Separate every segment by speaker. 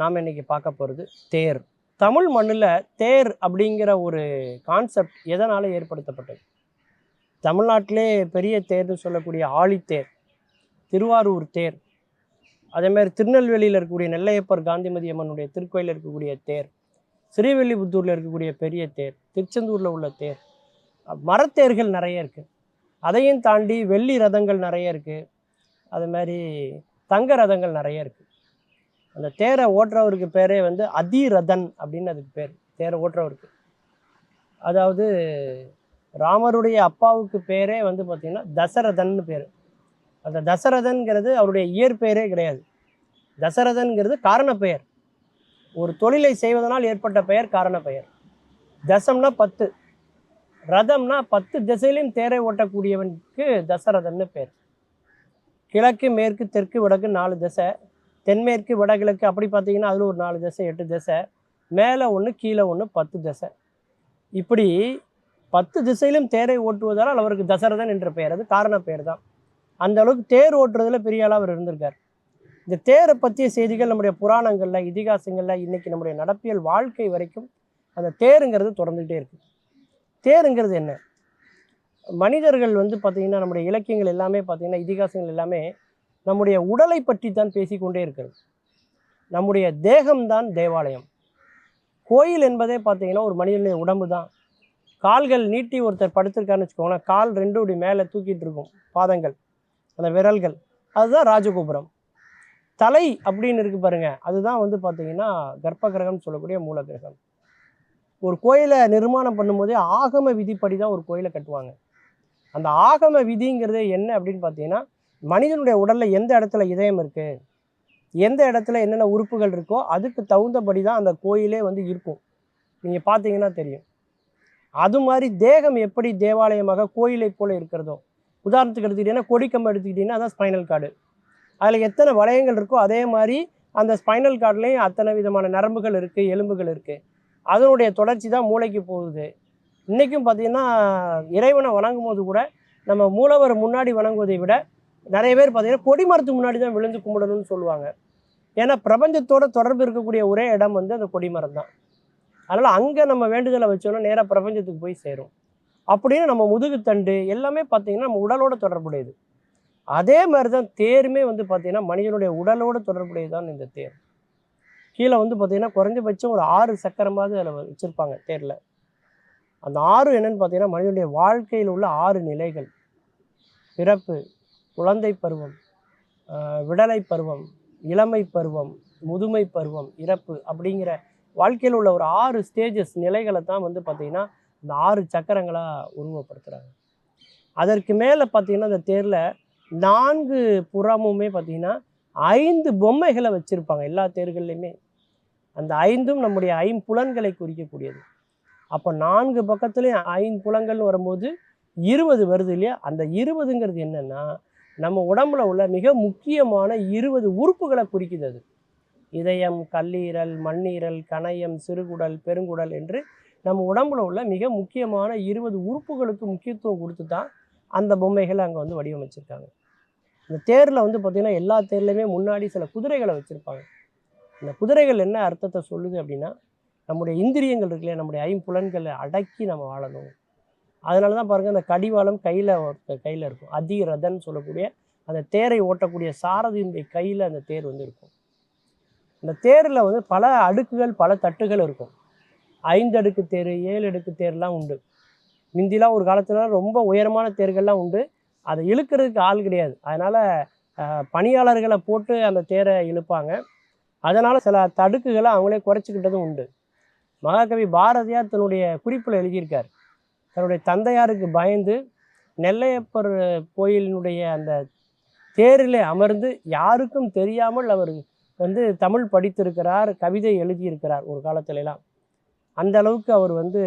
Speaker 1: நாம் இன்னைக்கு பார்க்க போகிறது தேர். தமிழ் மண்ணில் தேர் அப்படிங்கிற ஒரு கான்செப்ட் எதனால் ஏற்படுத்தப்பட்டது? தமிழ்நாட்டிலே பெரிய தேர்னு சொல்லக்கூடிய ஆழித்தேர், திருவாரூர் தேர், அதேமாதிரி திருநெல்வேலியில் இருக்கக்கூடிய நெல்லையப்பர் காந்திமதி அம்மனுடைய திருக்கோயிலில் இருக்கக்கூடிய தேர், ஸ்ரீவில்லிபுத்தூரில் இருக்கக்கூடிய பெரிய தேர், திருச்செந்தூரில் உள்ள தேர், மரத்தேர்கள் நிறைய இருக்குது. அதையும் தாண்டி வெள்ளி ரதங்கள் நிறைய இருக்குது. அது மாதிரி தங்க ரதங்கள் நிறைய இருக்குது. அந்த தேரை ஓட்டுறவருக்கு பேரே வந்து அதிரதன் அப்படின்னு அதுக்கு பேர், தேரை ஓட்டுறவருக்கு. அதாவது ராமருடைய அப்பாவுக்கு பேரே வந்து பார்த்திங்கன்னா தசரதன்னு பேர். அந்த தசரதன்கிறது அவருடைய இயற்பெயரே கிடையாது. தசரதன்கிறது காரண பெயர். ஒரு தொழிலை செய்வதனால் ஏற்பட்ட பெயர் காரண பெயர். தசம்னா 10, ரதம்னா 10 திசையிலையும் தேரை ஓட்டக்கூடியவனுக்கு தசரதன்னு பேர். கிழக்கு மேற்கு தெற்கு வடக்கு 4 திசை, தென்மேற்கு வடகிழக்கு அப்படி பார்த்தீங்கன்னா அதில் ஒரு 4 திசை 8 திசை, மேலே ஒன்று கீழே ஒன்று 10 திசை. இப்படி 10 திசையிலும் தேரை ஓட்டுவதால் அவருக்கு தசரதன் என்ற பெயர். அது காரண பெயர் தான். அந்த அளவுக்கு தேர் ஓட்டுறதுல பெரிய ஆளாக அவர் இருந்திருக்கார். இந்த தேரை பற்றிய செய்திகள் நம்முடைய புராணங்களில், இதிகாசங்களில், இன்றைக்கி நம்முடைய நடப்பியல் வாழ்க்கை வரைக்கும் அந்த தேருங்கிறது தொடர்ந்துகிட்டே இருக்குது. தேருங்கிறது என்ன? மனிதர்கள் வந்து பார்த்திங்கன்னா நம்முடைய இலக்கியங்கள் எல்லாமே பார்த்திங்கன்னா, இதிகாசங்கள் எல்லாமே நம்முடைய உடலை பற்றி தான் பேசிக்கொண்டே இருக்கிறது. நம்முடைய தேகம்தான் தேவாலயம். கோயில் என்பதே பார்த்திங்கன்னா ஒரு மனிதனுடைய உடம்பு தான். கால்கள் நீட்டி ஒருத்தர் படுத்திருக்காருன்னு வச்சுக்கோங்களேன், கால் 2 மேலே தூக்கிட்டு இருக்கும், பாதங்கள், அந்த விரல்கள், அதுதான் ராஜகோபுரம். தலை அப்படின்னு இருக்குது பாருங்கள், அதுதான் வந்து பார்த்திங்கன்னா கர்ப்ப கிரகம்னு சொல்லக்கூடிய மூல கிரகம். ஒரு கோயிலை நிர்மாணம் பண்ணும்போதே ஆகம விதிப்படி தான் ஒரு கோயிலை கட்டுவாங்க. அந்த ஆகம விதிங்கிறதே என்ன அப்படின்னு பார்த்தீங்கன்னா, மனிதனுடைய உடலில் எந்த இடத்துல இதயம் இருக்குது, எந்த இடத்துல என்னென்ன உறுப்புகள் இருக்கோ அதுக்கு தகுந்தபடி தான் அந்த கோயிலே வந்து இருக்கும். நீங்கள் பார்த்தீங்கன்னா தெரியும். அது மாதிரி தேகம் எப்படி தேவாலயமாக கோயிலை போல் இருக்கிறதோ, உதாரணத்துக்கு எடுத்துக்கிட்டிங்கன்னா கொடிக்கம்பு எடுத்துக்கிட்டிங்கன்னா அதான் ஸ்பைனல் கார்டு. அதில் எத்தனை வளையங்கள் இருக்கோ அதே மாதிரி அந்த ஸ்பைனல் கார்டுலேயும் அத்தனை விதமான நரம்புகள் இருக்குது, எலும்புகள் இருக்குது. அதனுடைய தொடர்ச்சி தான் மூளைக்கு போகுது. இன்றைக்கும் பார்த்திங்கன்னா இறைவனை வணங்கும் போது கூட நம்ம மூலவர் முன்னாடி வணங்குவதை விட நிறைய பேர் பார்த்திங்கன்னா கொடிமரத்துக்கு முன்னாடி தான் விழுந்து கும்பிடணும்னு சொல்லுவாங்க. ஏன்னா பிரபஞ்சத்தோட தொடர்பு இருக்கக்கூடிய ஒரே இடம் வந்து அந்த கொடிமரம் தான். அதனால் அங்கே நம்ம வேண்டுதலை வச்சோன்னா நேராக பிரபஞ்சத்துக்கு போய் சேரும். அப்படின்னு நம்ம முதுகுத்தண்டு எல்லாமே பார்த்திங்கன்னா நம்ம உடலோட தொடர்புடையது. அதே மாதிரி தான் தேருமே வந்து பார்த்திங்கன்னா மனிதனுடைய உடலோடு தொடர்புடையது தான் இந்த தேர். கீழே வந்து பார்த்திங்கன்னா குறைஞ்சபட்சம் ஒரு 6 சக்கரமாவது அதில் வச்சுருப்பாங்க தேரில். அந்த 6 என்னென்னு பார்த்தீங்கன்னா மனிதனுடைய வாழ்க்கையில் உள்ள 6 நிலைகள்: பிறப்பு, குழந்தை பருவம், விடலை பருவம், இளமை பருவம், முதுமை பருவம், இறப்பு அப்படிங்கிற வாழ்க்கையில் உள்ள ஒரு 6 ஸ்டேஜஸ் நிலைகளை தான் வந்து பார்த்திங்கன்னா இந்த 6 சக்கரங்களாக உருவப்படுத்துகிறாங்க. அதற்கு மேலே பார்த்திங்கன்னா இந்த தேரில் 4 புறமுமே பார்த்திங்கன்னா 5 பொம்மைகளை வச்சுருப்பாங்க எல்லா தேர்கள்லையுமே. அந்த 5ம் நம்முடைய 5 குறிக்கக்கூடியது. அப்போ 4 பக்கத்துலேயும் 5 புலங்கள்னு வரும்போது 20 வருது இல்லையா? அந்த 20ங்கிறது என்னென்னா நம்ம உடம்புல உள்ள மிக முக்கியமான 20 உறுப்புகளை குறிக்குது. அது இதயம், கல்லீரல், மண்ணீரல், கணையம், சிறுகுடல், பெருங்குடல் என்று நம்ம உடம்புல உள்ள மிக முக்கியமான 20 உறுப்புகளுக்கு முக்கியத்துவம் கொடுத்து தான் அந்த பொம்மைகளை அங்கே வந்து வடிவமைச்சிருக்காங்க. இந்த தேரில் வந்து பார்த்திங்கன்னா எல்லா தேர்லையுமே முன்னாடி சில குதிரைகளை வச்சுருப்பாங்க. இந்த குதிரைகள் என்ன அர்த்தத்தை சொல்லுது அப்படின்னா, நம்முடைய இந்திரியங்கள் இருக்குல்லையா, நம்முடைய 5 அடக்கி நம்ம வாழணும். அதனால தான் பாருங்கள் அந்த கடிவாளம் கையில் இருக்கும். அதிரதன் சொல்லக்கூடிய அந்த தேரை ஓட்டக்கூடிய சாரதியினுடைய கையில் அந்த தேர் வந்து இருக்கும். அந்த தேரில் வந்து பல அடுக்குகள், பல தட்டுகள் இருக்கும். 5 அடுக்கு தேர், 7 அடுக்கு தேர்லாம் உண்டு. முந்திலாம் ஒரு காலத்தில் ரொம்ப உயரமான தேர்கள்லாம் உண்டு. அதை இழுக்கிறதுக்கு ஆள் கிடையாது. அதனால் பணியாளர்களை போட்டு அந்த தேரை இழுப்பாங்க. அதனால் சில தடுக்குகளை அவங்களே குறைச்சிக்கிட்டதும் உண்டு. மகாகவி பாரதியார் தன்னுடைய குறிப்பில் எழுதியிருக்கார். தன்னுடைய தந்தையாருக்கு பயந்து நெல்லையப்பர் கோயிலினுடைய அந்த தேரிலே அமர்ந்து யாருக்கும் தெரியாமல் அவர் வந்து தமிழ் படித்திருக்கிறார், கவிதை எழுதியிருக்கிறார் ஒரு காலத்துலலாம். அந்த அளவுக்கு அவர் வந்து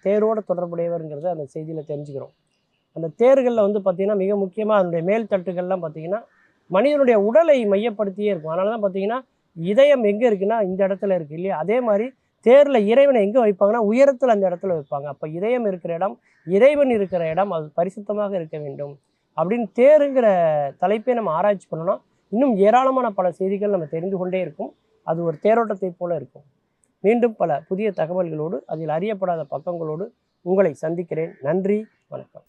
Speaker 1: தேரோடு தொடர்புடையவருங்கிறத அந்த செய்தியில் தெரிஞ்சுக்கிறோம். அந்த தேர்களில் வந்து பார்த்திங்கன்னா மிக முக்கியமாக அதனுடைய மேல் தட்டுகள்லாம் பார்த்திங்கன்னா மனிதனுடைய உடலை மையப்படுத்தியே இருக்கும். அதனால தான் பார்த்திங்கன்னா இதயம் எங்கே இருக்குன்னா இந்த இடத்துல இருக்குது இல்லையா? அதே மாதிரி தேரில் இறைவனை எங்கே வைப்பாங்கன்னா உயரத்தில் அந்த இடத்துல வைப்பாங்க. அப்போ இதயம் இருக்கிற இடம், இறைவன் இருக்கிற இடம், அது பரிசுத்தமாக இருக்க வேண்டும் அப்படின்னு தேருங்கிற தலைப்பை நம்ம ஆராய்ச்சி பண்ணோன்னா இன்னும் ஏராளமான பல செய்திகள் நம்ம தெரிந்து கொண்டே இருக்கும். அது ஒரு தேரோட்டத்தை போல இருக்கும். மீண்டும் பல புதிய தகவல்களோடு அதில் அறியப்படாத பக்கங்களோடு உங்களை சந்திக்கிறேன். நன்றி, வணக்கம்.